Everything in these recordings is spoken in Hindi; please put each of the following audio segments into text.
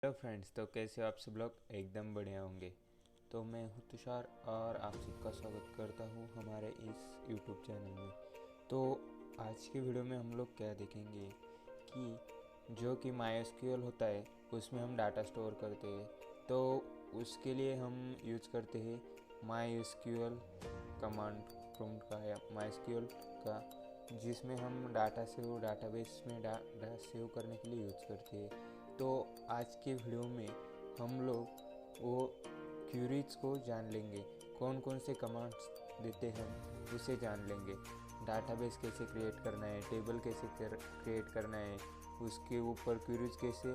हेलो फ्रेंड्स, तो कैसे हो आप सब लोग? एकदम बढ़िया होंगे। तो मैं हूँ तुषार और आप सबका स्वागत करता हूँ हमारे इस यूट्यूब चैनल में। तो आज की वीडियो में हम लोग क्या देखेंगे कि जो कि MySQL होता है उसमें हम डाटा स्टोर करते हैं। तो उसके लिए हम यूज़ करते हैं MySQL कमांड प्रॉम्प्ट का या MySQL का, जिसमें हम डाटाबेस में डाटा सेव करने के लिए यूज़ करते हैं। तो आज के वीडियो में हम लोग वो क्यूरीज को जान लेंगे, कौन कौन से कमांड्स देते हैं हम उसे जान लेंगे। डाटाबेस कैसे क्रिएट करना है, टेबल कैसे क्रिएट करना है, उसके ऊपर क्यूरीज कैसे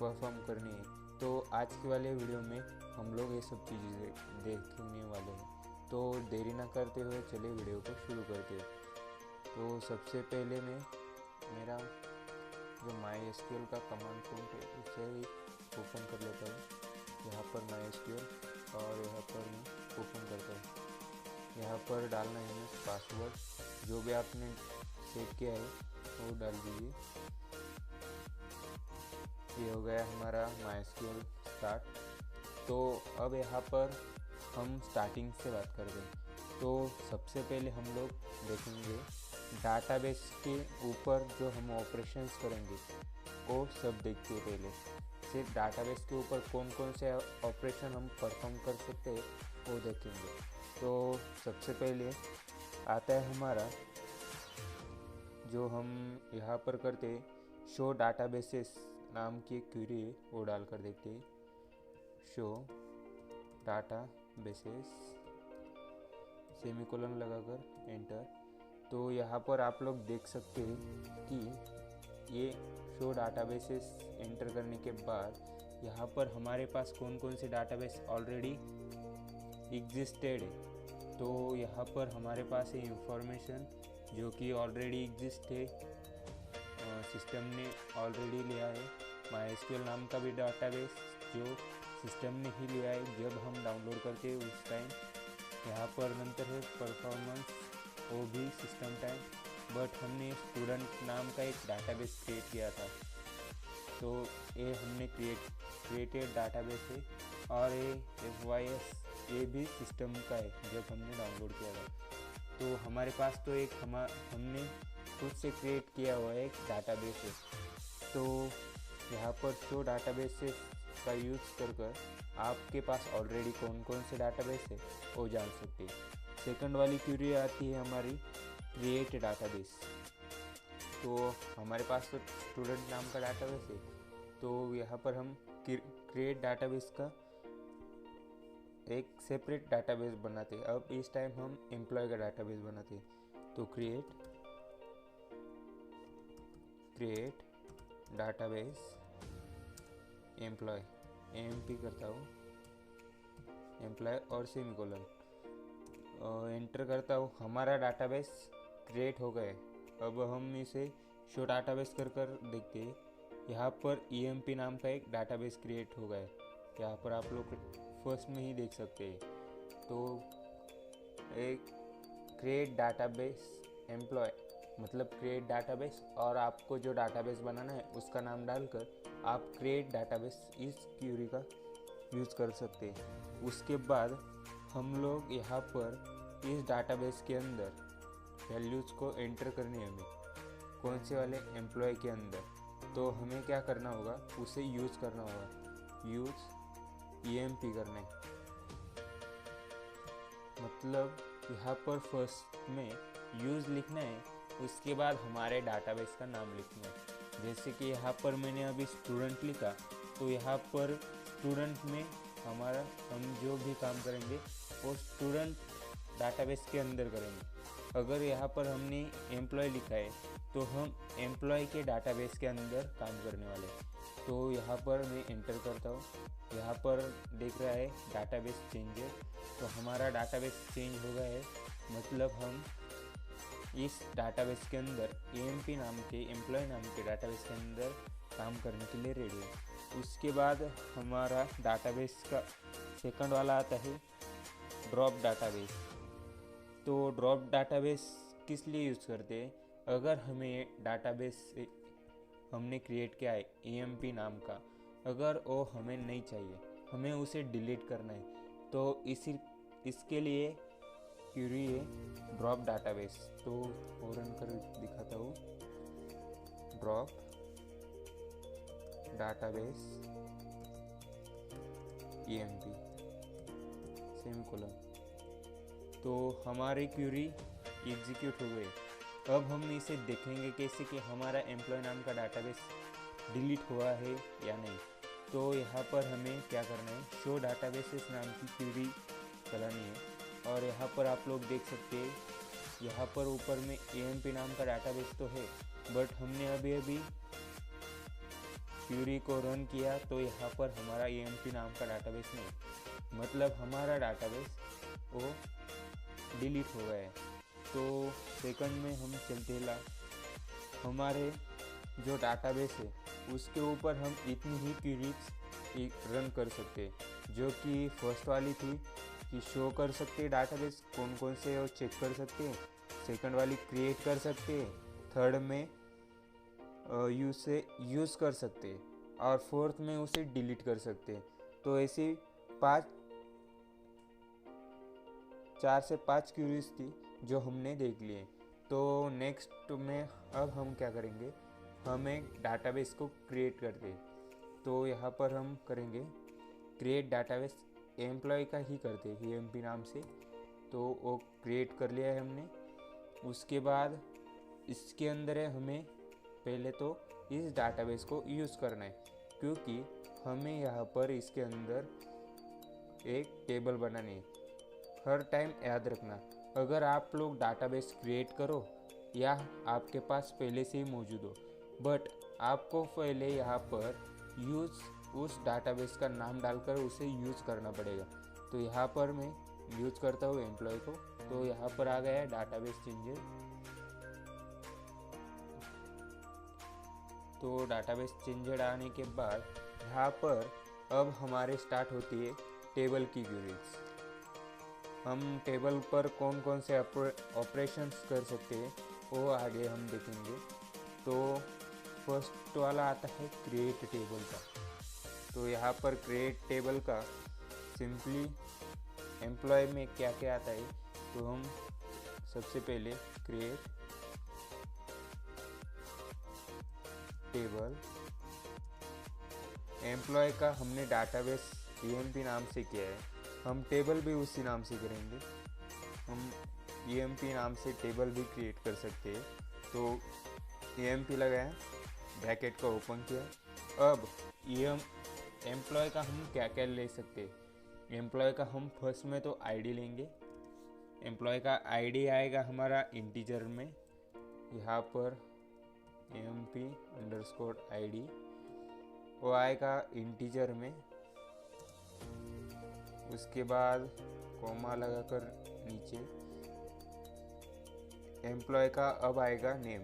परफॉर्म करनी है। तो आज के वाले वीडियो में हम लोग ये सब चीज़ें देखने वाले हैं। तो देरी ना करते हुए चलिए वीडियो को शुरू करते हैं। तो सबसे पहले मैं मेरा जो MySQL का कमांड प्रॉम्प्ट है उसे ही ओपन कर लेता हूँ। यहाँ पर MySQL और यहाँ पर मैं ओपन करता हूँ। यहाँ पर डालना है पासवर्ड, जो भी आपने सेव किया है वो डाल दीजिए। ये हो गया हमारा MySQL स्टार्ट। तो अब यहाँ पर हम स्टार्टिंग से बात करते हैं। तो सबसे पहले हम लोग देखेंगे डाटाबेस के ऊपर जो हम ऑपरेशंस करेंगे वो सब देखते हैं। पहले सिर्फ डाटाबेस के ऊपर कौन कौन से ऑपरेशन हम परफॉर्म कर सकते हैं वो देखेंगे। तो सबसे पहले आता है हमारा जो हम यहाँ पर करते हैं, शो डाटाबेसेस नाम की एक क्वेरी है, वो डालकर देखते हैं। शो डाटाबेसेस सेमीकोलन लगाकर एंटर। तो यहाँ पर आप लोग देख सकते हैं कि ये शो डाटाबेसेस एंटर करने के बाद यहाँ पर हमारे पास कौन कौन से डाटाबेस ऑलरेडी एग्जिस्टेड है। तो यहाँ पर हमारे पास है इंफॉर्मेशन जो कि ऑलरेडी एग्जिस्ट है, सिस्टम ने ऑलरेडी लिया है। MySQL नाम का भी डाटाबेस जो सिस्टम ने ही लिया है जब हम डाउनलोड करते हैं उस टाइम। यहाँ पर नंतर है परफॉर्मेंस, वो भी सिस्टम टाइम, बट हमने स्टूडेंट नाम का एक डाटाबेस क्रिएट किया था। तो ये हमने क्रिएटेड डाटाबेस है। और ये FYS ये भी सिस्टम का है जब हमने डाउनलोड किया था। तो हमारे पास तो एक हमने खुद से क्रिएट किया हुआ एक डाटाबेस है। तो यहाँ पर शो डाटाबेस का यूज़ कर आपके पास ऑलरेडी कौन कौन से डाटाबेस है वो जान सकते हैं। सेकंड वाली क्वेरी आती है हमारी क्रिएट डाटाबेस। तो हमारे पास तो स्टूडेंट नाम का डाटाबेस है, तो यहाँ पर हम क्रिएट डाटाबेस का एक सेपरेट डाटाबेस बनाते हैं। अब इस टाइम हम एम्प्लॉय का डाटाबेस बनाते हैं। तो क्रिएट डाटाबेस एम्प्लॉय, AMP करता हूँ, एम्प्लॉय और सेमीकोलन एंटर करता हूँ। हमारा डाटाबेस क्रिएट हो गए। अब हम इसे शो डाटाबेस कर देखते हैं। यहाँ पर EMP नाम का एक डाटाबेस क्रिएट हो गया है, यहाँ पर आप लोग फर्स्ट में ही देख सकते हैं। तो एक क्रिएट डाटाबेस एम्प्लॉय मतलब क्रिएट डाटाबेस, और आपको जो डाटाबेस बनाना है उसका नाम डालकर आप क्रिएट डाटाबेस इस क्वेरी का यूज़ कर सकते हैं। उसके बाद हम लोग यहाँ पर इस डाटाबेस के अंदर वैल्यूज़ को एंटर करनी है हमें, कौन से वाले एम्प्लॉय के अंदर। तो हमें क्या करना होगा, उसे यूज़ करना होगा, यूज़ EMP करना है। मतलब यहाँ पर फर्स्ट में यूज़ लिखना है, उसके बाद हमारे डाटाबेस का नाम लिखना है। जैसे कि यहाँ पर मैंने अभी स्टूडेंट लिखा, तो यहाँ पर स्टूडेंट में हम जो भी काम करेंगे वो स्टूडेंट डाटाबेस के अंदर करेंगे। अगर यहाँ पर हमने एम्प्लॉय लिखा है तो हम एम्प्लॉय के डाटाबेस के अंदर काम करने वाले हैं। तो यहाँ पर मैं एंटर करता हूँ। यहाँ पर देख रहा है डाटाबेस चेंजर, तो हमारा डाटाबेस चेंज हो गया है। मतलब हम इस डाटाबेस के अंदर AMP नाम के एम्प्लॉय नाम के डाटाबेस के अंदर काम करने के लिए रेडी है। उसके बाद हमारा डाटाबेस का सेकंड वाला आता है ड्रॉप डाटाबेस। तो ड्रॉप डाटाबेस किस लिए यूज़ करते हैं, अगर हमें डाटाबेस हमने क्रिएट किया है AMP नाम का, अगर वो हमें नहीं चाहिए, हमें उसे डिलीट करना है, तो इसके लिए क्वेरी है ड्रॉप डाटाबेस। तो वो रन कर दिखाता हूँ, ड्रॉप डाटाबेस emp सेमीकोलन। तो हमारी क्वेरी एग्जीक्यूट हो गई। अब हम इसे देखेंगे कैसे कि हमारा एम्प्लॉय नाम का डाटाबेस डिलीट हुआ है या नहीं। तो यहाँ पर हमें क्या करना है, शो डाटाबेसेस नाम की क्वेरी चलानी है। और यहाँ पर आप लोग देख सकते हैं, यहाँ पर ऊपर में emp नाम का डाटाबेस तो है, बट हमने अभी क्वेरी को रन किया तो यहाँ पर हमारा emp नाम का डाटाबेस नहीं, मतलब हमारा डाटाबेस वो डिलीट हो गया है। तो सेकंड में हम चलते ला, हमारे जो डाटाबेस है उसके ऊपर हम इतनी ही क्वेरीज रन कर सकते हैं, जो कि फर्स्ट वाली थी कि शो कर सकते हैं डाटाबेस कौन कौन से और चेक कर सकते हैं, सेकंड वाली क्रिएट कर सकते हैं, थर्ड में यूज़ कर सकते हैं, और फोर्थ में उसे डिलीट कर सकते हैं। तो ऐसी 4 से 5 क्वेरीज थी जो हमने देख लिए। तो नेक्स्ट में अब हम क्या करेंगे, हम एक डाटाबेस को क्रिएट करते। तो यहाँ पर हम करेंगे क्रिएट डाटाबेस, एम्प्लॉय का ही करते emp नाम से। तो वो क्रिएट कर लिया है हमने। उसके बाद इसके अंदर है हमें पहले तो इस डाटाबेस को यूज़ करना है, क्योंकि हमें यहाँ पर इसके अंदर एक टेबल बनानी है। हर टाइम याद रखना, अगर आप लोग डाटाबेस क्रिएट करो या आपके पास पहले से ही मौजूद हो, बट आपको पहले यहाँ पर उस डाटाबेस का नाम डालकर उसे यूज़ करना पड़ेगा। तो यहाँ पर मैं यूज़ करता हूँ एम्प्लॉय को। तो यहाँ पर आ गया है डाटाबेस चेंजर। तो डाटाबेस चेंजर आने के बाद यहाँ पर अब हमारे स्टार्ट होती है टेबल की क्वेरीज। हम टेबल पर कौन कौन से ऑपरेशंस कर सकते हैं वो आगे हम देखेंगे। तो फर्स्ट वाला आता है क्रिएट टेबल का। तो यहाँ पर क्रिएट टेबल का सिंपली एम्प्लॉय में क्या क्या आता है, तो हम सबसे पहले क्रिएट टेबल, एम्प्लॉय का हमने डाटाबेस emp नाम से किया है, हम टेबल भी उसी नाम से करेंगे। हम emp नाम से टेबल भी क्रिएट कर सकते हैं। तो emp लगाया, ब्रैकेट को ओपन किया। अब एम्प्लॉय का हम क्या क्या ले सकते हैं, एम्प्लॉय का हम फर्स्ट में तो आईडी लेंगे। एम्प्लॉय का आईडी आएगा हमारा इंटीजर में, यहाँ पर emp_id वो आएगा इंटीजर में। उसके बाद कॉमा लगाकर नीचे एम्प्लॉय का अब आएगा नेम,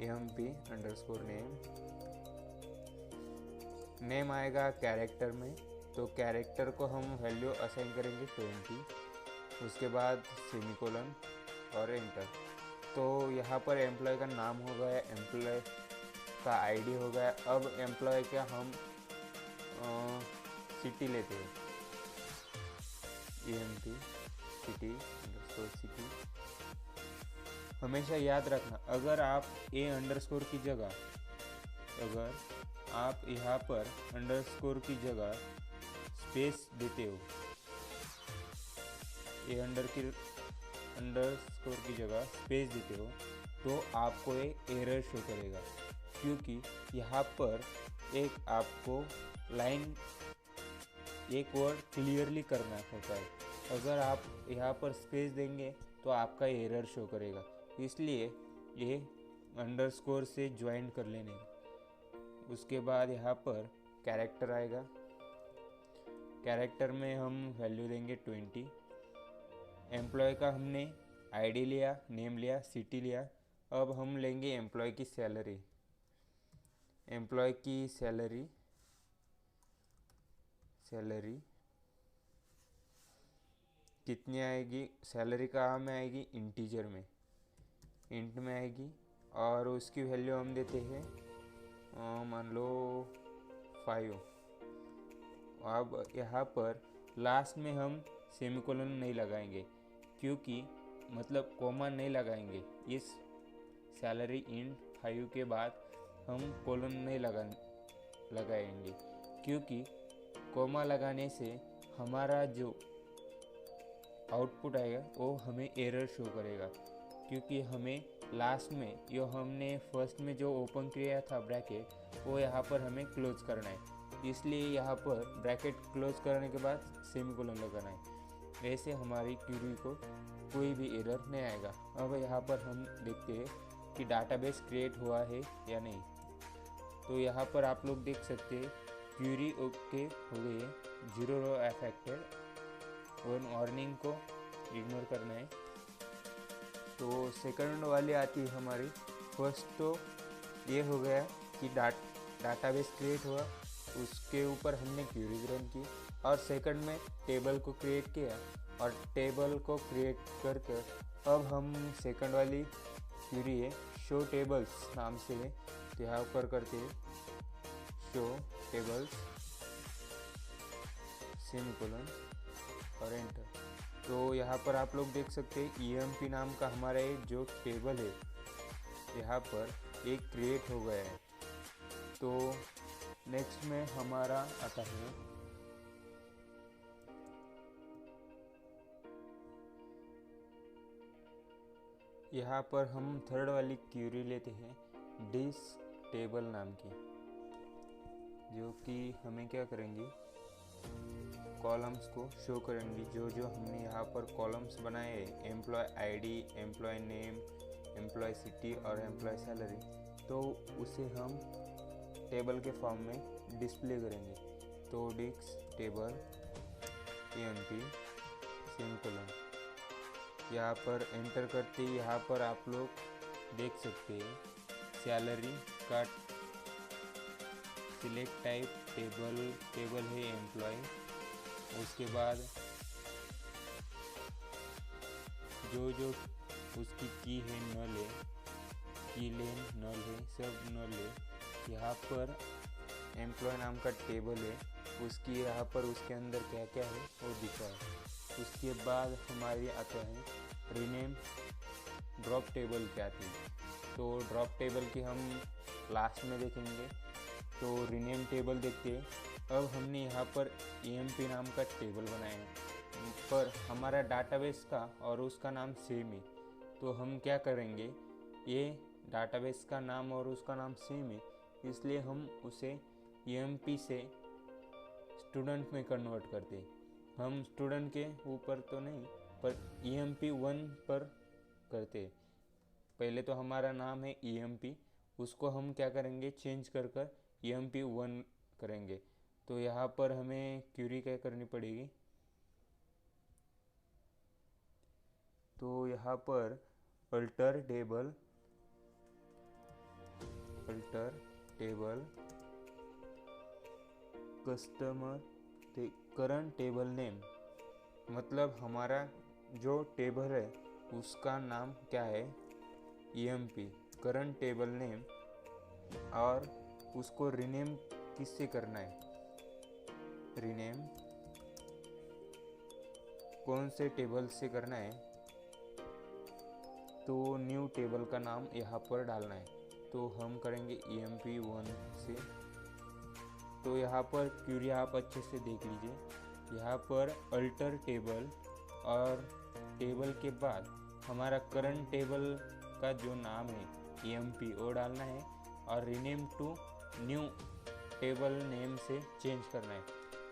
emp_name। नेम आएगा कैरेक्टर में, तो कैरेक्टर को हम वैल्यू असाइन करेंगे 20। उसके बाद सेमीकोलन और एंटर। तो यहाँ पर एम्प्लॉय का नाम हो गया, एम्प्लॉय का आईडी हो गया। अब एम्प्लॉय का हम सिटी लेते हैं, emp city_city। हमेशा याद रखना, अगर आप a_ की जगह, अगर आप यहाँ पर अंडरस्कोर की जगह स्पेस देते हो, अंडरस्कोर की जगह स्पेस देते हो, तो आपको एक एरर शो करेगा, क्योंकि यहाँ पर एक आपको लाइन, एक वर्ड क्लियरली करना होता है। अगर आप यहाँ पर स्पेस देंगे तो आपका एरर शो करेगा, इसलिए ये अंडरस्कोर से ज्वाइन कर लेने। उसके बाद यहाँ पर कैरेक्टर आएगा, कैरेक्टर में हम वैल्यू देंगे 20। एम्प्लॉय का हमने आईडी लिया, नेम लिया, सिटी लिया। अब हम लेंगे एम्प्लॉय की सैलरी, एम्प्लॉय की सैलरी कितनी आएगी, सैलरी कहाँ में आएगी, इंटीजर में, इंट में आएगी। और उसकी वैल्यू हम देते हैं मान लो 5। अब यहाँ पर लास्ट में हम सेमीकोलन नहीं लगाएंगे, क्योंकि मतलब कोमा नहीं लगाएंगे। इस सैलरी इन 5 के बाद हम कोलन नहीं लगाएंगे, क्योंकि कोमा लगाने से हमारा जो आउटपुट आएगा वो हमें एरर शो करेगा, क्योंकि हमें लास्ट में जो हमने फर्स्ट में जो ओपन किया था ब्रैकेट, वो यहाँ पर हमें क्लोज करना है। इसलिए यहाँ पर ब्रैकेट क्लोज करने के बाद सेमीकोलन लगाना है। ऐसे हमारी क्वेरी को कोई भी एरर नहीं आएगा। अब यहाँ पर हम देखते हैं कि डाटाबेस क्रिएट हुआ है या नहीं। तो यहाँ पर आप लोग देख सकते हैं क्वेरी ओके हो गई है, 0 रो अफेक्टेड, और वार्निंग को इग्नोर करना है। तो सेकंड वाली आती है हमारी। फर्स्ट तो ये हो गया कि डाटाबेस क्रिएट हुआ, उसके ऊपर हमने क्वेरी रन की, और सेकंड में टेबल को क्रिएट किया, और टेबल को क्रिएट करके अब हम सेकंड वाली क्वेरी है शो टेबल्स नाम से है, तो यहाँ पर करते हैं शो टेबल्स सेमीकोलन और एंटर। तो यहाँ पर आप लोग देख सकते हैं EMP नाम का हमारा एक जो टेबल है यहाँ पर एक क्रिएट हो गया है। तो नेक्स्ट में हमारा आता है यहाँ पर हम थर्ड वाली क्वेरी लेते हैं डिस टेबल नाम की, जो कि हमें क्या करेंगे, कॉलम्स को शो करेंगी। जो हमने यहाँ पर कॉलम्स बनाए हैं, employee ID, employee name, employee city और एम्प्लॉय सैलरी, तो उसे हम टेबल के फॉर्म में डिस्प्ले करेंगे। तो डिक्स टेबल EMP सेमीकोलन, यहाँ पर एंटर करते ही यहाँ पर आप लोग देख सकते हैं सैलरी का सिलेक्ट टाइप टेबल है एम्प्लॉय, उसके बाद जो उसकी की है नल है, की लेन नल है, सब नल है। यहाँ पर एम्प्लॉय नाम का टेबल है, उसकी यहाँ पर उसके अंदर क्या क्या है वो दिखा है। उसके बाद हमारी आता है रीनेम ड्रॉप टेबल पे आती है। तो ड्रॉप टेबल की हम लास्ट में देखेंगे। तो रीनेम टेबल देखते हैं। अब हमने यहाँ पर EMP नाम का टेबल बनाया है, पर हमारा डाटाबेस का और उसका नाम सेम है। तो हम क्या करेंगे, ये डाटाबेस का नाम और उसका नाम सेम है, इसलिए हम उसे EMP से स्टूडेंट में कन्वर्ट करते हैं। हम स्टूडेंट के ऊपर तो नहीं, पर EMP 1 पर करते हैं। पहले तो हमारा नाम है EMP, उसको हम क्या करेंगे, चेंज कर EMP 1 करेंगे। तो यहाँ पर हमें क्वेरी क्या करनी पड़ेगी, तो यहाँ पर alter table customer current table name, मतलब हमारा जो टेबल है उसका नाम क्या है EMP करंट टेबल नेम, और उसको रीनेम किससे करना है, रीनेम कौन से टेबल से करना है, तो न्यू टेबल का नाम यहाँ पर डालना है। तो हम करेंगे EMP 1 से। तो यहाँ पर क्वेरी आप अच्छे से देख लीजिए, यहाँ पर अल्टर टेबल और टेबल के बाद हमारा करंट टेबल का जो नाम है EMP वो डालना है, और rename to new table name से चेंज करना है।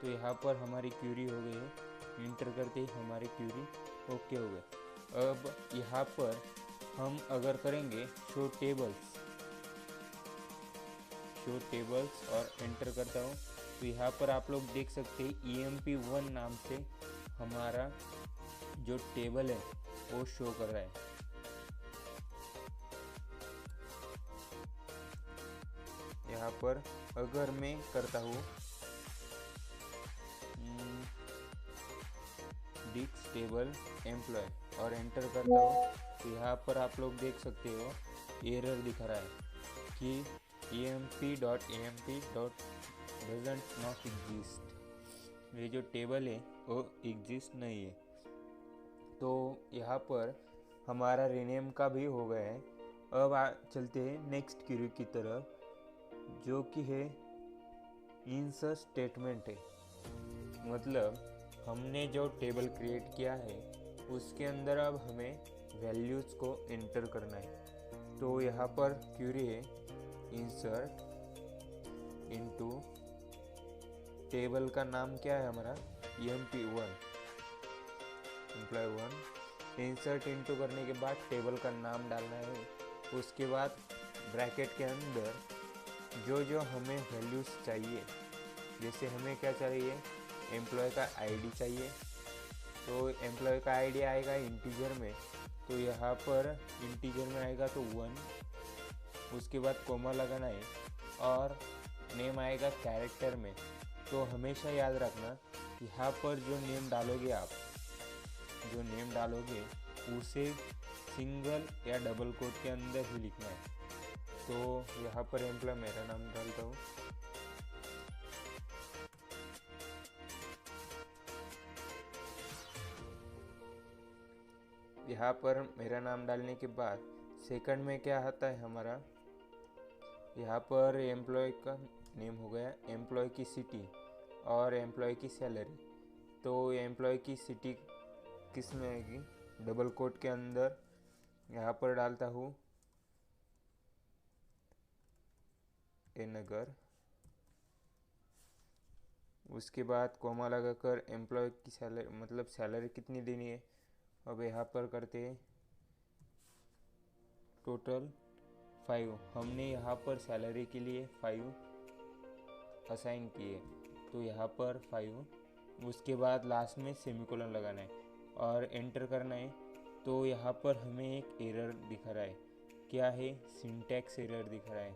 तो यहाँ पर हमारी क्वेरी हो गई है। इंटर करते ही हमारी क्वेरी ओके हो गई। अब यहाँ पर हम अगर करेंगे शो टेबल्स और एंटर करता हूँ, तो यहाँ पर आप लोग देख सकते हैं EMP 1 नाम से हमारा जो टेबल है वो शो कर रहा है। यहाँ पर अगर मैं करता हूँ डिक्स टेबल एम्प्लॉय और एंटर करता हूँ, तो यहाँ पर आप लोग देख सकते हो एरर दिखा रहा है कि emp.amp doesn't not exist। ये जो टेबल है वो एग्जिस्ट नहीं है। तो यहाँ पर हमारा रीनेम का भी हो गया है। अब चलते हैं नेक्स्ट क्वेरी की तरफ, जो कि है इंसर्ट स्टेटमेंट है। मतलब हमने जो टेबल क्रिएट किया है उसके अंदर अब हमें वैल्यूज़ को एंटर करना है। तो यहाँ पर क्वेरी है इंसर्ट इनटू, टेबल का नाम क्या है हमारा MP1 एम्प्लॉय 1। इंसर्ट इनटू करने के बाद टेबल का नाम डालना है। उसके बाद ब्रैकेट के अंदर जो जो हमें वैल्यूज़ चाहिए, जैसे हमें क्या चाहिए, एम्प्लॉय का आईडी चाहिए। तो एम्प्लॉय का आईडी आएगा इंटीजर में, तो यहाँ पर इंटीजर में आएगा तो 1। उसके बाद कोमा लगाना है और नेम आएगा कैरेक्टर में। तो हमेशा याद रखना यहाँ पर जो नेम डालोगे आप, जो नेम डालोगे उसे सिंगल या डबल कोट के अंदर ही लिखना है। तो यहाँ पर एम्प्लॉय मेरा नाम डालता हूँ, यहाँ पर मेरा नाम डालने के बाद सेकंड में क्या आता है हमारा, यहाँ पर एम्प्लॉय का नेम हो गया, एम्प्लॉय की सिटी और एम्प्लॉय की सैलरी। तो एम्प्लॉय की सिटी किस में आएगी, डबल कोट के अंदर यहाँ पर डालता हूँ नगर। उसके बाद कोमा लगाकर एम्प्लॉय की सैलरी, मतलब सैलरी कितनी देनी है। अब यहाँ पर करते हैं टोटल 5। हमने यहाँ पर सैलरी के लिए 5 असाइन किए, तो यहाँ पर 5। उसके बाद लास्ट में सेमीकोलन लगाना है और एंटर करना है। तो यहाँ पर हमें एक एरर दिख रहा है, क्या है, सिंटैक्स एरर दिख रहा है।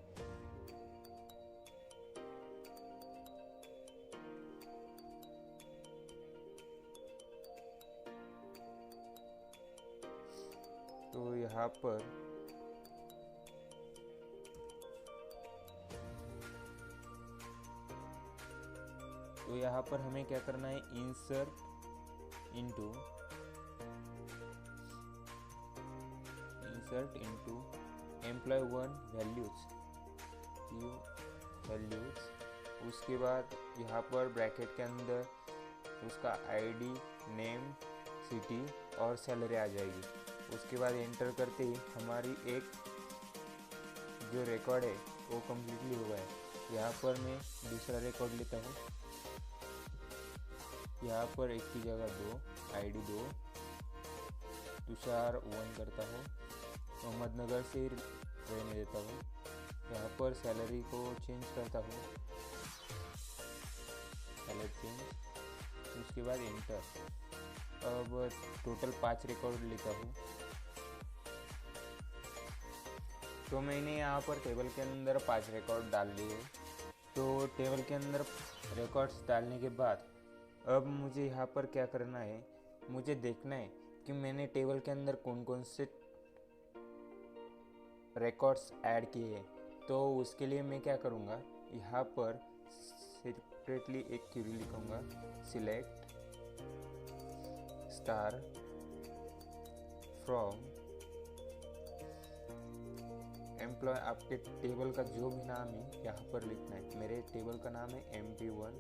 तो यहाँ पर हमें क्या करना है, इंसर्ट इनटू एम्प्लॉय 1 वैल्यूज। उसके बाद यहाँ पर ब्रैकेट के अंदर उसका आईडी, नेम, सिटी और सैलरी आ जाएगी। उसके बाद एंटर करते ही हमारी एक जो रिकॉर्ड है वो कम्प्लीटली हुआ है। यहाँ पर मैं दूसरा रिकॉर्ड लेता हूँ, यहाँ पर 1 की जगह 2, आईडी 2, तुषार 1 करता हूँ, अहमदनगर से रहने देता हूँ। यहाँ पर सैलरी को चेंज करता हूँ, सैलरी चेंज। उसके बाद एंटर। अब टोटल 5 रिकॉर्ड लेता हूँ। तो मैंने यहाँ पर टेबल के अंदर 5 रिकॉर्ड डाल लिए। तो टेबल के अंदर रिकॉर्ड्स डालने के बाद अब मुझे यहाँ पर क्या करना है, मुझे देखना है कि मैंने टेबल के अंदर कौन कौन से रिकॉर्ड्स ऐड किए हैं। तो उसके लिए मैं क्या करूँगा, यहाँ पर सेपरेटली एक क्वेरी लिखूँगा, सिलेक्ट स्टार फ्रॉम एम्प्लॉय। आपके टेबल का जो भी नाम है यहाँ पर लिखना है। मेरे टेबल का नाम है MP1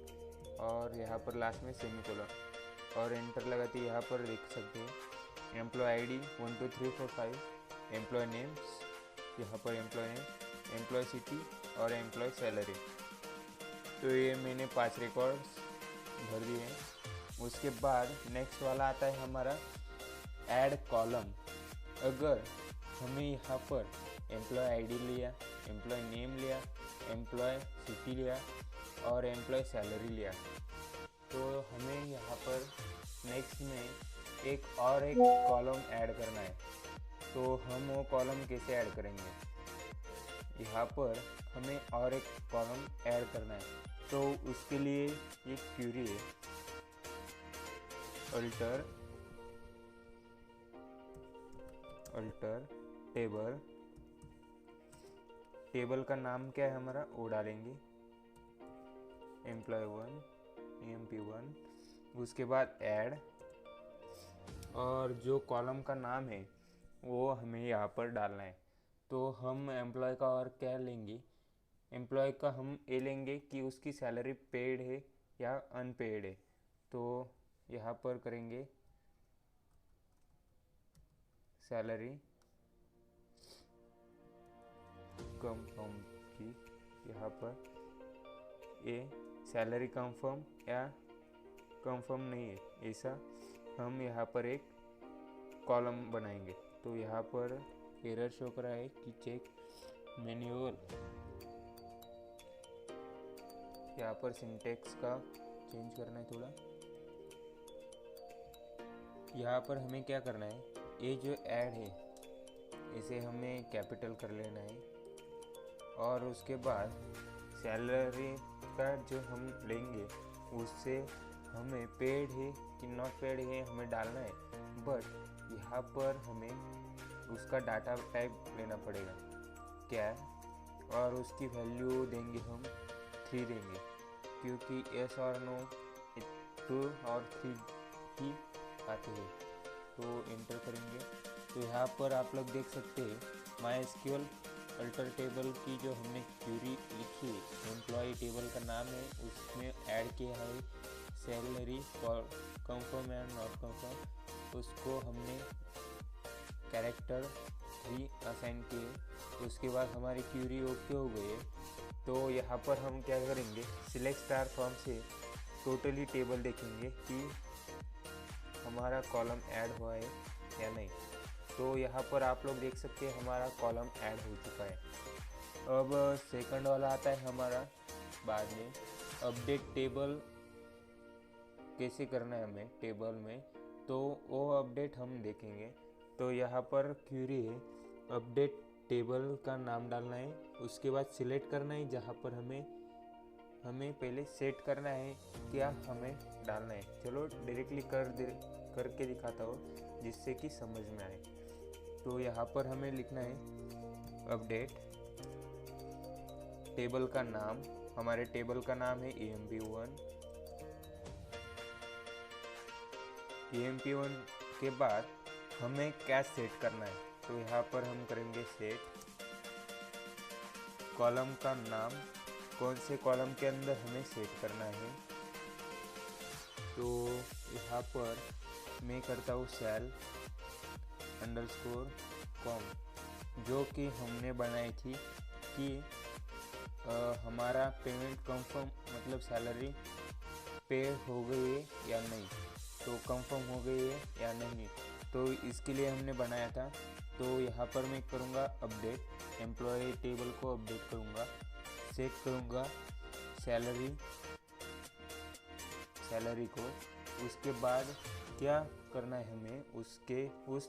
और यहाँ पर लास्ट में सेमीकोलन और एंटर लगाते यहाँ पर लिख सकते हैं एम्प्लॉय आईडी 1 2 3 4 5, एम्प्लॉय नेम्स, यहाँ पर एम्प्लॉय नेम, एम्प्लॉय सिटी और एम्प्लॉय सैलरी। तो ये मैंने 5 रिकॉर्ड्स भर दिए हैं। उसके बाद नेक्स्ट वाला आता है हमारा ऐड कॉलम। अगर हमें यहाँ पर एम्प्लॉय आईडी लिया, एम्प्लॉय नेम लिया, एम्प्लॉय सिटी लिया और एम्प्लॉय सैलरी लिया, तो हमें यहाँ पर नेक्स्ट में एक कॉलम ऐड करना है। तो हम वो कॉलम कैसे ऐड करेंगे, यहाँ पर हमें और एक कॉलम ऐड करना है। तो उसके लिए एक क्वेरी है, अल्टर टेबल का नाम क्या है हमारा वो डालेंगे, एम्प्लॉय 1 MP1 उसके बाद ऐड, और जो कॉलम का नाम है वो हमें यहाँ पर डालना है। तो हम एम्प्लॉय का और क्या लेंगे, एम्प्लॉय का हम ये लेंगे कि उसकी सैलरी पेड है या अनपेड है। तो यहाँ पर करेंगे सैलरी कंफर्म की, यहाँ पर ये सैलरी कंफर्म या कंफर्म नहीं है ऐसा हम यहाँ पर एक कॉलम बनाएंगे। तो यहाँ पर एरर शो कर रहा है कि चेक मैन्युअल, यहाँ पर सिंटेक्स का चेंज करना है थोड़ा। यहाँ पर हमें क्या करना है, ये जो ऐड है इसे हमें कैपिटल कर लेना है, और उसके बाद सैलरी का जो हम लेंगे उससे हमें पेड है कि नॉट पेड है हमें डालना है, बट यहाँ पर हमें उसका डाटा टाइप लेना पड़ेगा क्या, और उसकी वैल्यू देंगे हम 3 देंगे, क्योंकि यस और नो 2 और 3 ही आते हैं। तो इंटर करेंगे। तो यहाँ पर आप लोग देख सकते हैं MySQL अल्टर टेबल की जो हमने क्यूरी लिखी, एम्प्लॉय टेबल का नाम है, उसमें ऐड किया है salary confirm and not confirm, उसको हमने कैरेक्टर 3 असाइन किए। उसके बाद हमारी क्यूरी ओके हो गई है। तो यहाँ पर हम क्या करेंगे, सिलेक्ट स्टार फॉर्म से टोटली टेबल देखेंगे कि हमारा कॉलम ऐड हुआ है या नहीं। तो यहाँ पर आप लोग देख सकते हैं हमारा कॉलम ऐड हो चुका है। अब सेकंड वाला आता है हमारा बाद में, अपडेट टेबल कैसे करना है हमें टेबल में, तो वो अपडेट हम देखेंगे। तो यहाँ पर क्यूरी है, अपडेट टेबल का नाम डालना है, उसके बाद सिलेक्ट करना है जहाँ पर हमें पहले सेट करना है क्या हमें डालना है। चलो डायरेक्टली करके दिखाता हूँ जिससे कि समझ में आए। तो यहाँ पर हमें लिखना है अपडेट टेबल का नाम, हमारे टेबल का नाम है EMP1। EMP1 के बाद हमें क्या सेट करना है, तो यहाँ पर हम करेंगे सेट कॉलम का नाम, कौन से कॉलम के अंदर हमें सेट करना है। तो यहाँ पर मैं करता हूँ सेल अंडरस्कोर कॉम, जो कि हमने बनाई थी कि हमारा पेमेंट कंफर्म मतलब सैलरी पे हो गई है या नहीं, तो कंफर्म हो गई है या नहीं, तो इसके लिए हमने बनाया था। तो यहाँ पर मैं करूँगा अपडेट, एम्प्लॉय टेबल को अपडेट करूँगा, सेट करूँगा सैलरी को। उसके बाद क्या करना है हमें उस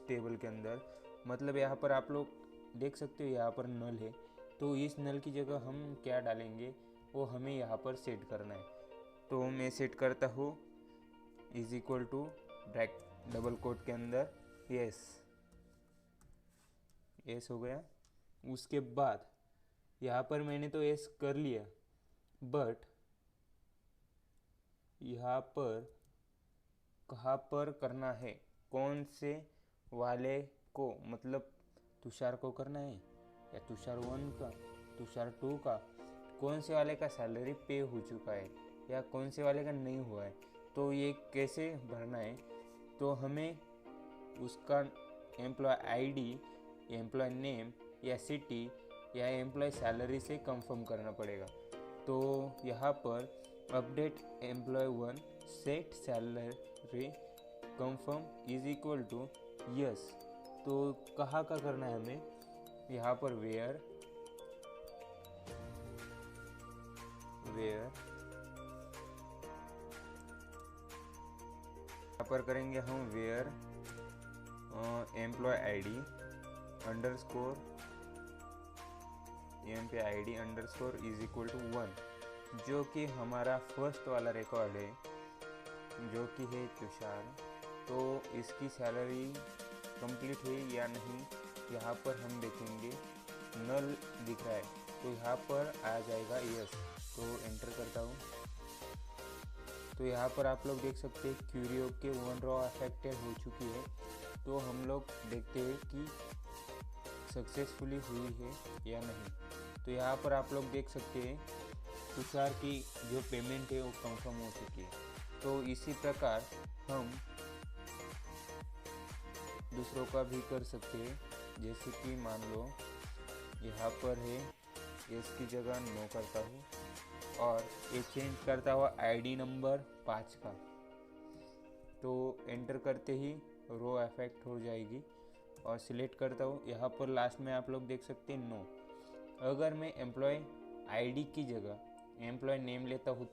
टेबल के अंदर, मतलब यहाँ पर आप लोग देख सकते हो यहाँ पर नल है, तो इस नल की जगह हम क्या डालेंगे वो हमें यहाँ पर सेट करना है। तो मैं सेट करता हूँ is equal to bracket double quote के अंदर यस हो गया। उसके बाद यहाँ पर मैंने तो यस कर लिया, बट यहाँ पर कहाँ पर करना है, कौन से वाले को, मतलब तुषार को करना है या तुषार 1 का, तुषार 2 का, कौन से वाले का सैलरी पे हो चुका है या कौन से वाले का नहीं हुआ है, तो ये कैसे भरना है। तो हमें उसका एम्प्लॉय आईडी, एम्प्लॉय नेम या सिटी या एम्प्लॉय सैलरी से कंफर्म करना पड़ेगा। तो यहाँ पर update employee 1 set salary confirm is equal to yes. तो कहाँ का करना है हमें, यहाँ पर वेयर यहाँ पर करेंगे हम where employee ID underscore employee underscore is equal to 1, जो कि हमारा फर्स्ट वाला रिकॉर्ड है, जो कि है तुषार। तो इसकी सैलरी कंप्लीट है या नहीं, यहाँ पर हम देखेंगे नल दिख रहा है, तो यहाँ पर आ जाएगा यस। तो एंटर करता हूँ। तो तो यहाँ पर आप लोग देख सकते हैं क्यूरी के 1 रो अफेक्टेड हो चुकी है। तो हम लोग देखते हैं कि सक्सेसफुली हुई है या नहीं। तो यहाँ पर आप लोग देख सकते हैं तुषार की जो पेमेंट है वो कंफर्म हो चुकी है। तो इसी प्रकार हम दूसरों का भी कर सकते हैं। जैसे कि मान लो यहाँ पर है एस की जगह नो करता हूँ और ये चेंज करता हुआ आईडी नंबर 5 का, तो एंटर करते ही रो अफेक्ट हो जाएगी। और सिलेक्ट करता हूँ, यहाँ पर लास्ट में आप लोग देख सकते हैं नो। अगर मैं एम्प्लॉय आईडी की जगह एम्प्लॉय नेम लेता हूँ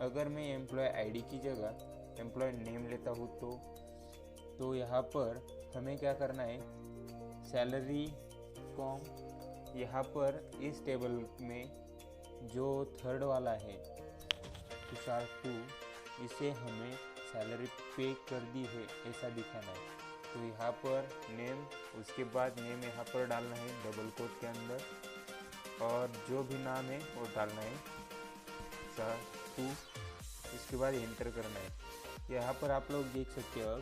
अगर मैं एम्प्लॉय आईडी की जगह एम्प्लॉय नेम लेता हूँ तो यहाँ पर हमें क्या करना है, सैलरी कॉम, यहाँ पर इस टेबल में जो थर्ड वाला है तुषार 2, इसे हमें सैलरी पे कर दी है ऐसा दिखाना है। तो यहाँ पर नेम, उसके बाद नेम यहाँ पर डालना है डबल कोट के अंदर, और जो भी नाम है वो डालना है तुषार 2, इसके बाद एंटर करना है। यहाँ पर आप लोग देख सकते हो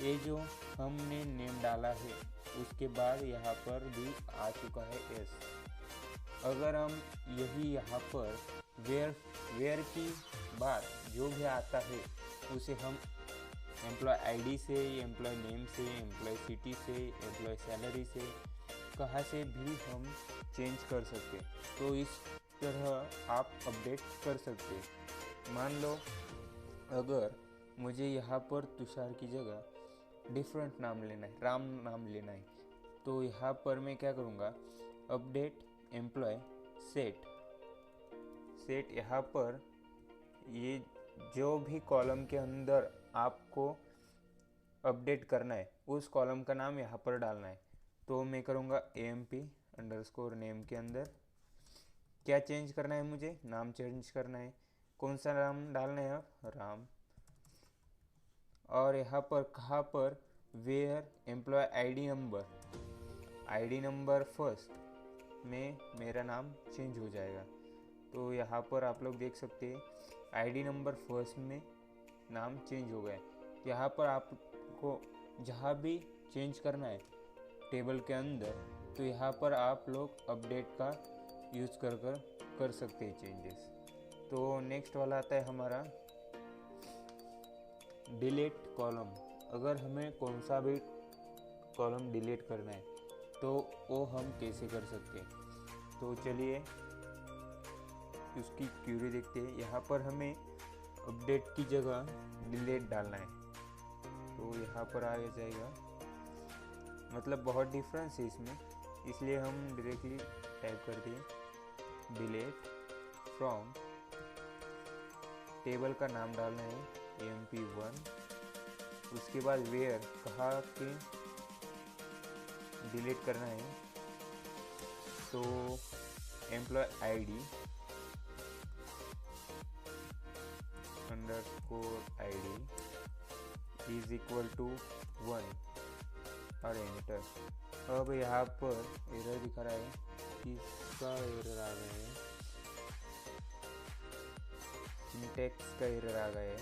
ये जो हमने नेम डाला है उसके बाद यहाँ पर भी आ चुका है एस। अगर हम यही यहाँ पर वेयर की बात जो भी आता है उसे हम एम्प्लॉय आईडी से, एम्प्लॉय नेम से, एम्प्लॉय सिटी से, एम्प्लॉय सैलरी से, कहाँ से भी हम चेंज कर सकते। तो इस तरह आप अपडेट कर सकते। मान लो अगर मुझे यहाँ पर तुषार की जगह डिफरेंट नाम लेना है, राम नाम लेना है, तो यहाँ पर मैं क्या करूँगा, अपडेट एम्प्लॉय सेट यहाँ पर ये जो भी कॉलम के अंदर आपको अपडेट करना है उस कॉलम का नाम यहाँ पर डालना है। तो मैं करूँगा AMP_name के अंदर क्या चेंज करना है, मुझे नाम चेंज करना है। कौन सा नाम डालना है, अब राम। और यहाँ पर कहाँ पर, where employee ID number first में मेरा नाम चेंज हो जाएगा। तो यहाँ पर आप लोग देख सकते हैं आईडी नंबर फर्स्ट में नाम चेंज हो गया। यहाँ पर आपको जहाँ भी चेंज करना है टेबल के अंदर, तो यहाँ पर आप लोग अपडेट का यूज़ कर सकते हैं चेंजेस। तो नेक्स्ट वाला आता है हमारा डिलीट कॉलम। अगर हमें कौन सा भी कॉलम डिलीट करना है तो वो हम कैसे कर सकते हैं। तो चलिए उसकी क्यूरी देखते हैं। यहाँ पर हमें अपडेट की जगह डिलीट डालना है, तो यहाँ पर आ जाएगा। मतलब बहुत डिफरेंस है इसमें, इसलिए हम डायरेक्टली टाइप कर दिए डिलीट फ्रॉम, टेबल का नाम डालना है AMP1, उसके बाद वेयर कहाँ के डिलीट करना है, तो employee ID _ID is equal to 1 और एंटर। अब यहाँ पर एरर दिखा रहा है, किसका एरर आ गया है, सिंटैक्स का एरर आ गया है।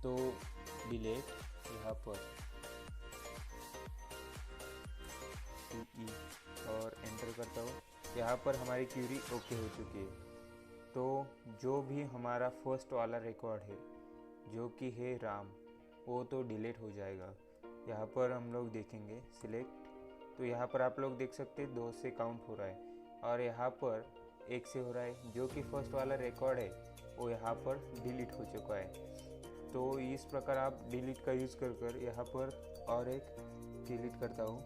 तो डिलीट यहाँ पर CE और एंटर करता हूँ। यहाँ पर हमारी क्यूरी ओके हो चुकी है। तो जो भी हमारा फर्स्ट वाला रिकॉर्ड है जो कि है राम, वो तो डिलीट हो जाएगा। यहाँ पर हम लोग देखेंगे सिलेक्ट, तो यहाँ पर आप लोग देख सकते हैं 2 से काउंट हो रहा है और यहाँ पर 1 से हो रहा है। जो कि फर्स्ट वाला रिकॉर्ड है वो यहाँ पर डिलीट हो चुका है। तो इस प्रकार आप डिलीट का यूज़ कर यहाँ पर और एक डिलीट करता हूँ,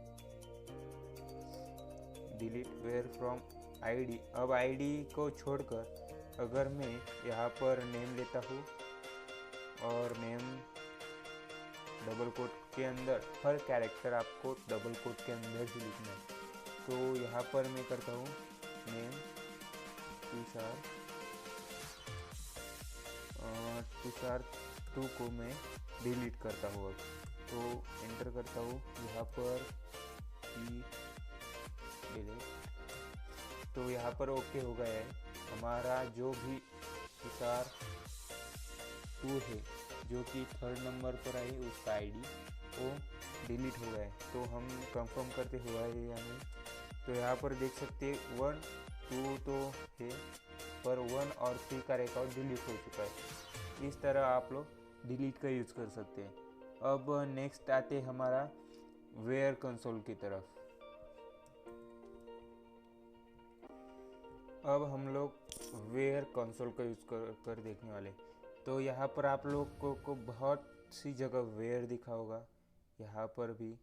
डिलीट वेयर फ्रॉम आईडी। अब आईडी को छोड़कर अगर मैं यहाँ पर नेम लेता हूँ और नेम डबल कोट के अंदर, हर कैरेक्टर आपको डबल कोट के अंदर ही लिखना है। तो यहाँ पर मैं करता हूँ नेम तुषार 2 को मैं डिलीट करता हूँ। अब तो एंटर करता हूँ, यहाँ पर डिलीट, तो यहाँ पर ओके हो गया है। हमारा जो भी SR 2 है जो कि थर्ड नंबर पर आई, उसका आईडी वो डिलीट हो गया है। तो हम कंफर्म करते हुआ है या नहीं। तो यहाँ पर देख सकते 1 2 तो है, पर 1 और 3 का रिकॉर्ड डिलीट हो चुका है। इस तरह आप लोग डिलीट का यूज़ कर सकते हैं। अब नेक्स्ट आते हमारा वेयर कंसोल की तरफ। अब हम लोग वेयर कंसोल का यूज़ कर देखने वाले। तो यहाँ पर आप लोग को बहुत सी जगह वेयर दिखा होगा, यहाँ पर भी,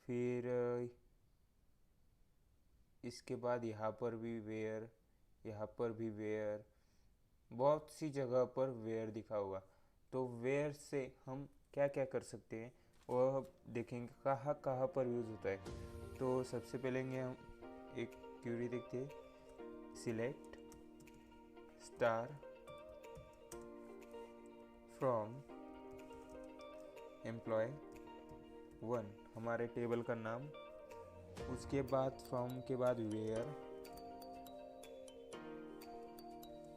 फिर इसके बाद यहाँ पर भी वेयर, यहाँ पर भी वेयर, बहुत सी जगह पर वेयर दिखा होगा। तो वेयर से हम क्या क्या कर सकते हैं वह देखेंगे, कहाँ कहाँ पर यूज़ होता है। तो सबसे पहले हम एक क्वेरी देखते हैं, सिलेक्ट स्टार फ्रॉम एम्प्लॉय 1, हमारे टेबल का नाम, उसके बाद फ्रॉम के बाद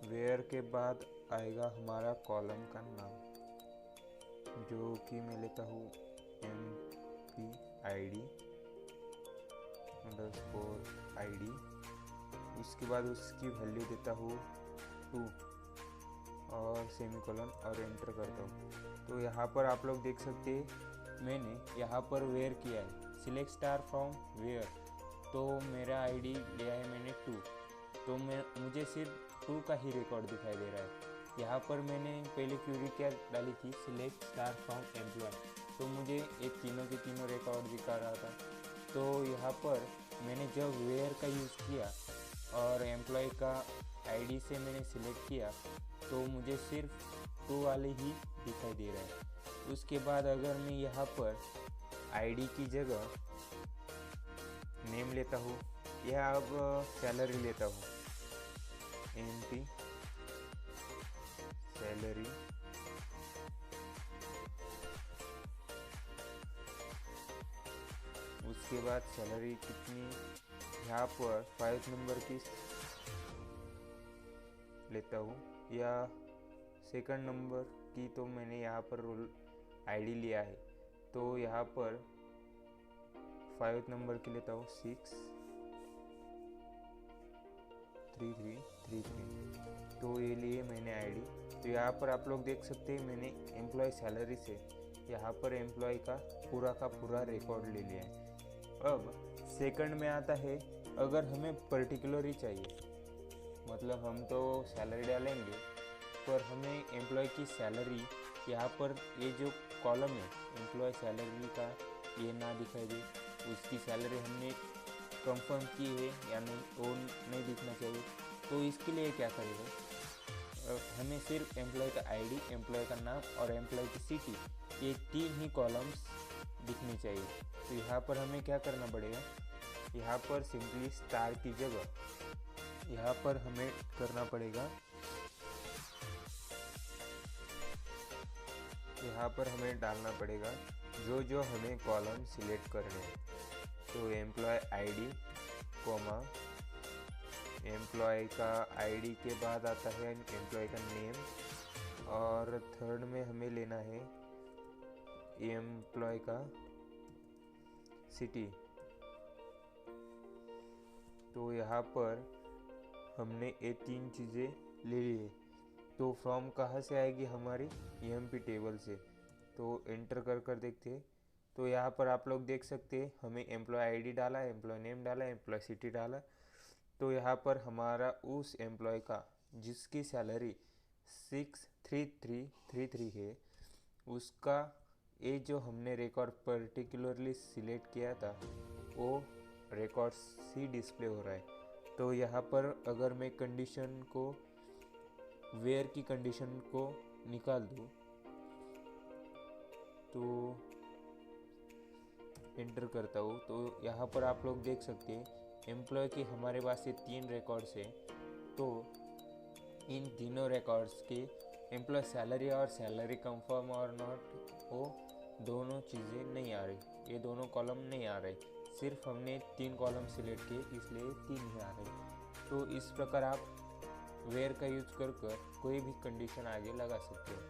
वेयर के बाद आएगा हमारा कॉलम का नाम, जो कि मैं लेता हूँ MPID _ID। उसके बाद उसकी वैल्यू देता हूँ 2 और सेमीकोलन और एंटर करता हूँ। तो यहाँ पर आप लोग देख सकते हैं मैंने यहाँ पर वेयर किया है, सिलेक्ट स्टार फ्रॉम वेयर, तो मेरा आईडी लिया है मैंने 2, तो मुझे सिर्फ 2 का ही रिकॉर्ड दिखाई दे रहा है। यहाँ पर मैंने पहले क्वेरी क्या डाली थी, सिलेक्ट स्टार फ्रॉम एम्प्लॉय, तो मुझे ये तीनों के तीनों रिकॉर्ड दिखा रहा था। तो यहाँ पर मैंने जब वेयर का यूज़ किया और एम्प्लॉय का आईडी से मैंने सिलेक्ट किया, तो मुझे सिर्फ 2 वाले ही दिखाई दे रहा है। उसके बाद अगर मैं यहाँ पर आईडी की जगह नेम लेता हूँ या अब सैलरी लेता हूँ, MP सैलरी, उसके बाद सैलरी कितनी, यहाँ पर 5 नंबर की लेता हूँ या सेकंड नंबर की, तो मैंने यहाँ पर रोल आईडी लिया है, तो यहाँ पर 5 नंबर की लेता हूँ 6 3 3 3 3, तो ये लिए मैंने आईडी। तो यहाँ पर आप लोग देख सकते हैं मैंने एम्प्लॉय सैलरी से यहाँ पर एम्प्लॉय का पूरा रिकॉर्ड ले लिया है। अब सेकंड में आता है, अगर हमें पर्टिकुलर चाहिए, मतलब हम तो सैलरी डालेंगे पर हमें एम्प्लॉय की सैलरी, यहाँ पर ये जो कॉलम है एम्प्लॉय सैलरी का, ये ना दिखाई दे, उसकी सैलरी हमने कंफर्म की है या नहीं वो नहीं दिखना चाहिए। तो इसके लिए क्या करेगा, हमें सिर्फ एम्प्लॉय का आईडी, एम्प्लॉय का नाम और एम्प्लॉय की सिटी, ये 3 ही कॉलम्स दिखने चाहिए। तो यहाँ पर हमें क्या करना पड़ेगा, यहाँ पर सिंपली स्टार की जगह यहाँ पर हमें करना पड़ेगा, यहाँ पर हमें डालना पड़ेगा जो हमें कॉलम सिलेक्ट करने हैं। तो एम्प्लॉय आईडी कोमा, एम्प्लॉय का आईडी के बाद आता है एम्प्लॉय का नेम, और थर्ड में हमें लेना है एम्प्लॉय का सिटी। तो यहाँ पर हमने ये 3 चीज़ें ले ली है। तो फ्रॉम कहाँ से आएगी, हमारी EMP टेबल से। तो एंटर कर देखते हैं। तो यहाँ पर आप लोग देख सकते हैं हमें एम्प्लॉय आईडी डाला, एम्प्लॉय नेम डाला, एम्प्लॉय सिटी डाला। तो यहाँ पर हमारा उस एम्प्लॉय का जिसकी सैलरी 63333 है, उसका ये जो हमने रिकॉर्ड पर्टिकुलरली सिलेक्ट किया था वो रिकॉर्ड सी डिस्प्ले हो रहा है। तो यहाँ पर अगर मैं कंडीशन को, वेयर की कंडीशन को निकाल दूँ, तो एंटर करता हूँ, तो यहाँ पर आप लोग देख सकते हैं एम्प्लॉय की हमारे पास ये 3 रिकॉर्ड्स हैं। तो इन तीनों रिकॉर्ड्स के एम्प्लॉय सैलरी और सैलरी कंफर्म और नॉट, वो दोनों चीज़ें नहीं आ रही, ये दोनों कॉलम नहीं आ रहे। सिर्फ हमने 3 कॉलम सिलेक्ट किए इसलिए 3 ही आ रहे। तो इस प्रकार आप वेयर का यूज कर कोई भी कंडीशन आगे लगा सकते हो।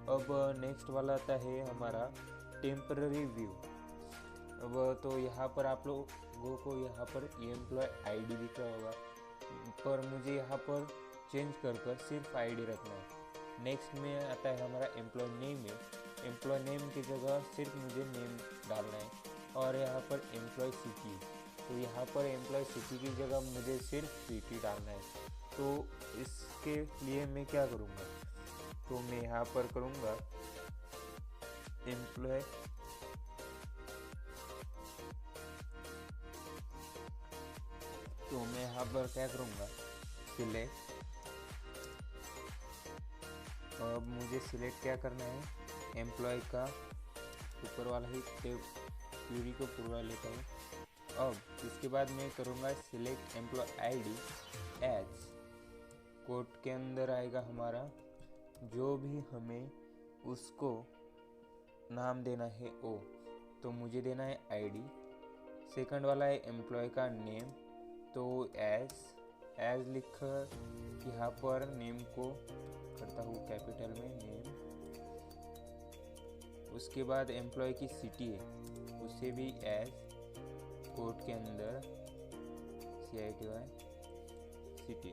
अब नेक्स्ट वाला आता है हमारा टेम्पररी व्यू। अब तो यहाँ पर आप लोगों को यहाँ पर एम्प्लॉय आईडी दिख रहा होगा, पर मुझे यहाँ पर चेंज कर सिर्फ आईडी रखना है। नेक्स्ट में आता है हमारा एम्प्लॉय नेम है। एम्प्लॉय नेम की जगह सिर्फ मुझे नेम डालना है। और यहाँ पर एम्प्लॉय सिटी, तो यहाँ पर एम्प्लॉय सिटी की जगह मुझे सिर्फ सिटी डालना है। तो इसके लिए मैं क्या करूँगा, तो मैं यहाँ पर करूँगा एम्प्लॉय तो मैं यहाँ पर क्या करूँगा सिलेक्ट। अब मुझे सिलेक्ट क्या करना है, एम्प्लॉय का ऊपर वाला ही क्वेरी को पूरा लेता हूँ। अब इसके बाद मैं करूँगा select employee ID as. Code के अंदर आएगा हमारा जो भी हमें उसको नाम देना है ओ, तो मुझे देना है आईडी। सेकंड वाला है एम्प्लॉय का नेम, तो एज लिख यहाँ पर नेम को करता हूँ कैपिटल में नेम। उसके बाद एम्प्लॉय की सिटी है, उसे भी एज कोड के अंदर CITY सिटी।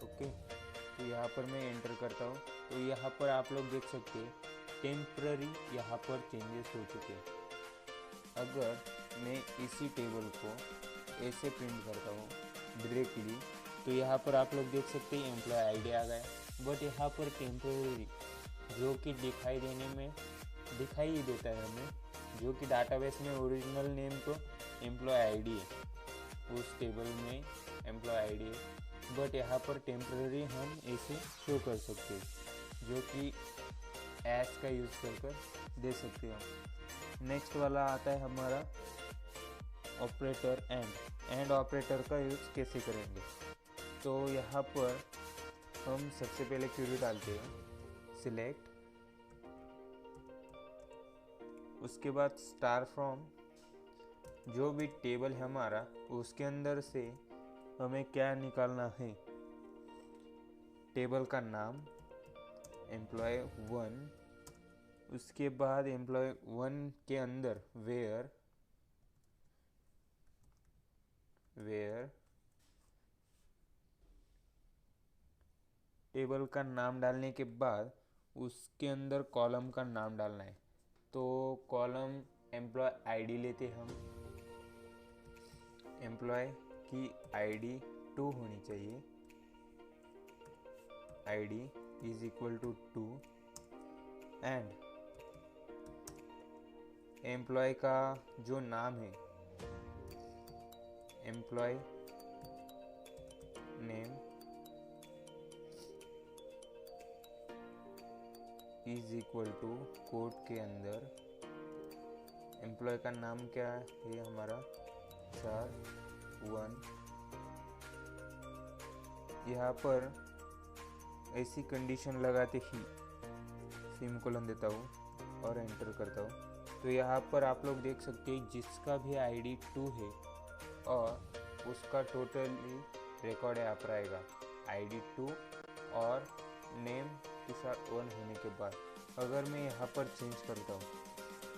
ओके, तो यहाँ पर मैं एंटर करता हूँ। तो यहाँ पर आप लोग देख सकते हैं टेम्पररी यहाँ पर चेंजेस हो चुके हैं। अगर मैं इसी टेबल को ऐसे प्रिंट करता हूँ डायरेक्टली, तो यहाँ पर आप लोग देख सकते हैं एम्प्लॉय आईडी आ गया, बट यहाँ पर टेम्पररी जो कि दिखाई ही देता है हमें, जो कि डाटाबेस में ओरिजिनल नेम तो एम्प्लॉय आईडी है, उस टेबल में एम्प्लॉय आईडी है, बट यहाँ पर टेम्पररी हम ऐसे शो कर सकते हैं, जो कि एस का यूज़ कर दे सकते हैं। नेक्स्ट वाला आता है हमारा ऑपरेटर एंड ऑपरेटर का यूज़ कैसे करेंगे। तो यहाँ पर हम सबसे पहले क्वेरी डालते हैं सिलेक्ट, उसके बाद स्टार फ्रॉम, जो भी टेबल है हमारा उसके अंदर से हमें क्या निकालना है, टेबल का नाम एम्प्लॉय 1, उसके बाद एम्प्लॉय 1 के अंदर वेयर टेबल का नाम डालने के बाद उसके अंदर कॉलम का नाम डालना है। तो कॉलम एम्प्लॉय आईडी लेते हम, एम्प्लॉय की आईडी 2 होनी चाहिए, ID is equal to 2, and employee का जो नाम है employee name is equal to code के अंदर एम्प्लॉय का नाम क्या है हमारा 1। यहाँ पर ऐसी कंडीशन लगाते ही सेमीकोलन देता हूँ और एंटर करता हूँ। तो यहाँ पर आप लोग देख सकते हैं जिसका भी आईडी 2 है और उसका टोटली रिकॉर्ड यहाँ पर आएगा आईडी 2 और नेम तुषार 1 होने के बाद। अगर मैं यहाँ पर चेंज करता हूँ,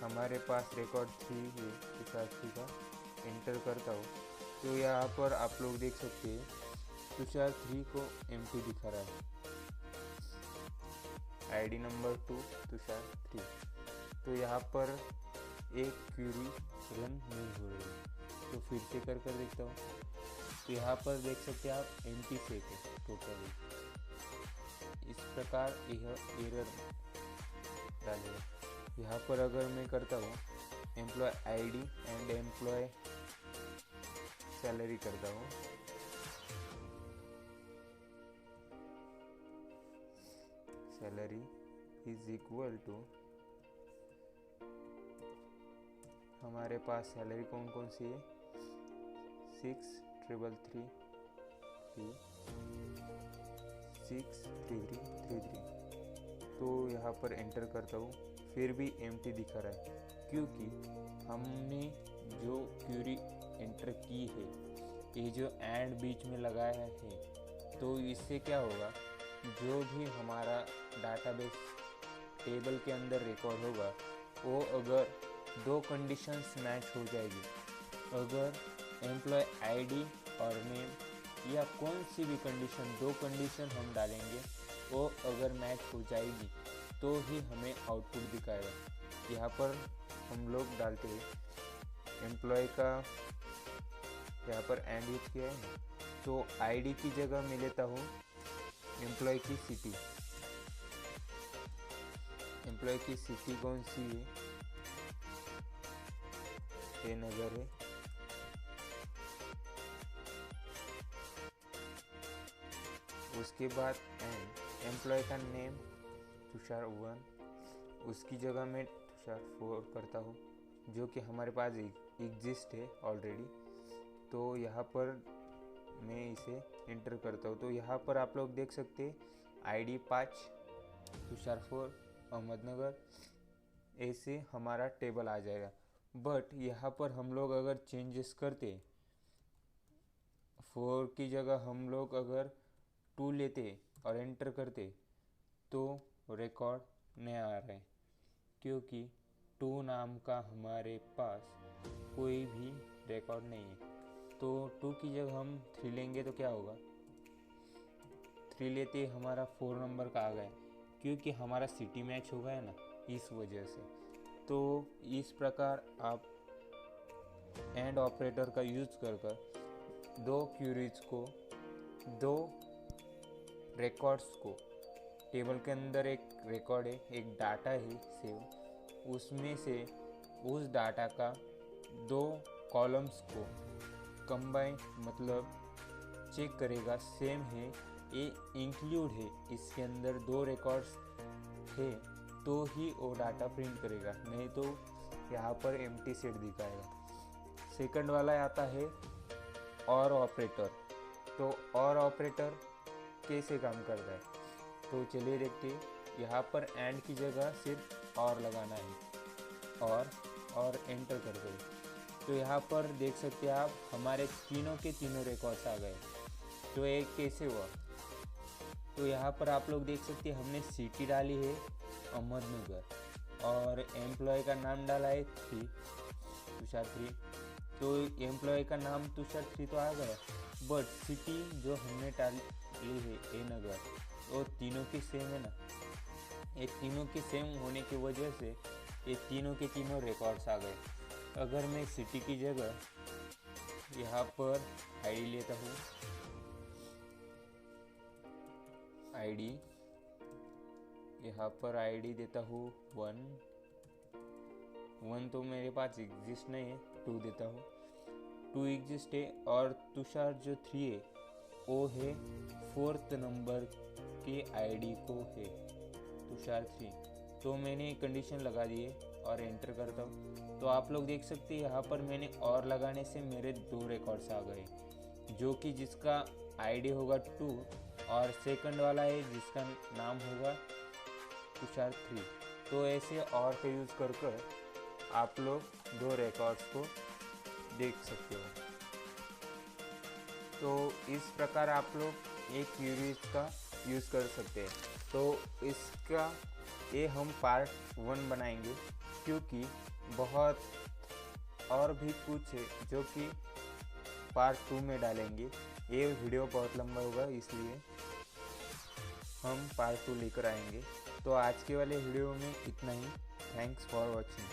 हमारे पास रिकॉर्ड 3 है तुषार 3 का, एंटर करता हूँ, तो यहाँ पर आप लोग देख सकते हैं तुषार 3 को एम्प्टी दिखा रहा है, आईडी नंबर 2 तुषार 3। तो यहाँ पर एक क्वेरी रन नहीं हो रही है, तो फिर से कर देखता हूँ। तो यहाँ पर देख सकते हैं आप एम्प्टी सेट है टोटली। इस प्रकार यह एरर डालेगा। यहाँ पर अगर मैं करता हूँ employee ID and employee salary करता हूँ, सैलरी इज इक्वल टू, हमारे पास सैलरी कौन कौन सी है 63333 63333। तो यहाँ पर एंटर करता हूँ, फिर भी एम्प्टी दिखा रहा है क्योंकि हमने जो क्वेरी एंटर की है, ये जो एंड बीच में लगाया है तो इससे क्या होगा, जो भी हमारा डाटाबेस टेबल के अंदर रिकॉर्ड होगा वो अगर दो कंडीशंस मैच हो जाएगी, अगर एम्प्लॉय आईडी और नेम या कौन सी भी कंडीशन, दो कंडीशन हम डालेंगे वो अगर मैच हो जाएगी तो ही हमें आउटपुट दिखाएगा। यहाँ पर हम लोग डालते हैं एम्प्लॉय का, यहाँ पर एंड यूज किया है ना, तो आईडी की जगह मैं लेता हूँ एम्प्लॉय की सिटी। एम्प्लॉय की सिटी कौन सी है, ये नगर है। उसके बाद एम्प्लॉय का नेम तुषार 1, उसकी जगह मैं तुषार 4 करता हूँ, जो कि हमारे पास एग्जिस्ट है ऑलरेडी। तो यहाँ पर मैं इसे इंटर करता हूँ। तो यहाँ पर आप लोग देख सकते हैं आईडी 5, तुषार 4, अहमदनगर, ऐसे हमारा टेबल आ जाएगा। बट यहाँ पर हम लोग अगर चेंजेस करते, 4 की जगह हम लोग अगर 2 लेते और एंटर करते तो रिकॉर्ड नहीं आ रहा है, क्योंकि 2 नाम का हमारे पास कोई भी रिकॉर्ड नहीं है। तो 2 की जगह हम 3 लेंगे तो क्या होगा, 3 लेते हमारा 4 नंबर का आ गया, क्योंकि हमारा सिटी मैच हो गया ना, इस वजह से। तो इस प्रकार आप एंड ऑपरेटर का यूज कर दो क्यूरीज को, दो रिकॉर्ड्स को, टेबल के अंदर एक रिकॉर्ड है, एक डाटा है सेव, उसमें से उस डाटा का 2 कॉलम्स को कंबाइन, मतलब चेक करेगा सेम है, ये इंक्लूड है, इसके अंदर 2 रिकॉर्ड्स है तो ही वो डाटा प्रिंट करेगा, नहीं तो यहाँ पर एम्प्टी सेट दिखाएगा। सेकंड वाला आता है और ऑपरेटर। तो और ऑपरेटर कैसे काम करता है, तो चलिए देखते हैं। यहाँ पर एंड की जगह सिर्फ और लगाना है, और एंटर कर दो। तो यहाँ पर देख सकते हैं आप, हमारे तीनों के तीनों रिकॉर्ड्स आ गए। तो एक कैसे हुआ, तो यहाँ पर आप लोग देख सकते हैं हमने सिटी डाली है अहमदनगर और एम्प्लॉय का नाम डाला है 3, तुषार 3। तो एम्प्लॉय का नाम तुषार 3 तो आ गया, बट सिटी जो हमने डाली है ए नगर, वो तीनों की सेम है ना। ये तीनों की सेम होने की वजह से ये तीनों के तीनों रिकॉर्ड्स आ गए। अगर मैं सिटी की जगह यहाँ पर आईडी लेता हूँ, आईडी यहाँ पर आईडी देता हूँ 1 तो मेरे पास एग्जिस्ट नहीं है, 2 देता हूँ, 2 एग्जिस्ट है। और तुषार जो 3 है वो है 4th नंबर के आईडी को है तुषार 3। तो मैंने कंडीशन लगा दी है और एंटर करता हूँ। तो आप लोग देख सकते हैं यहाँ पर मैंने और लगाने से मेरे 2 रिकॉर्ड्स आ गए, जो कि जिसका आईडी होगा 2 और सेकंड वाला है जिसका नाम होगा तुषार 3। तो ऐसे और का यूज़ कर आप लोग 2 रिकॉर्ड्स को देख सकते हो। तो इस प्रकार आप लोग एक क्यूरीज का यूज़ कर सकते हैं। तो इसका ये हम पार्ट 1 बनाएंगे, क्योंकि बहुत और भी कुछ है जो कि पार्ट 2 में डालेंगे। ये वीडियो बहुत लंबा होगा, इसलिए हम पार्ट 2 लेकर आएंगे। तो आज के वाले वीडियो में इतना ही। Thanks for watching.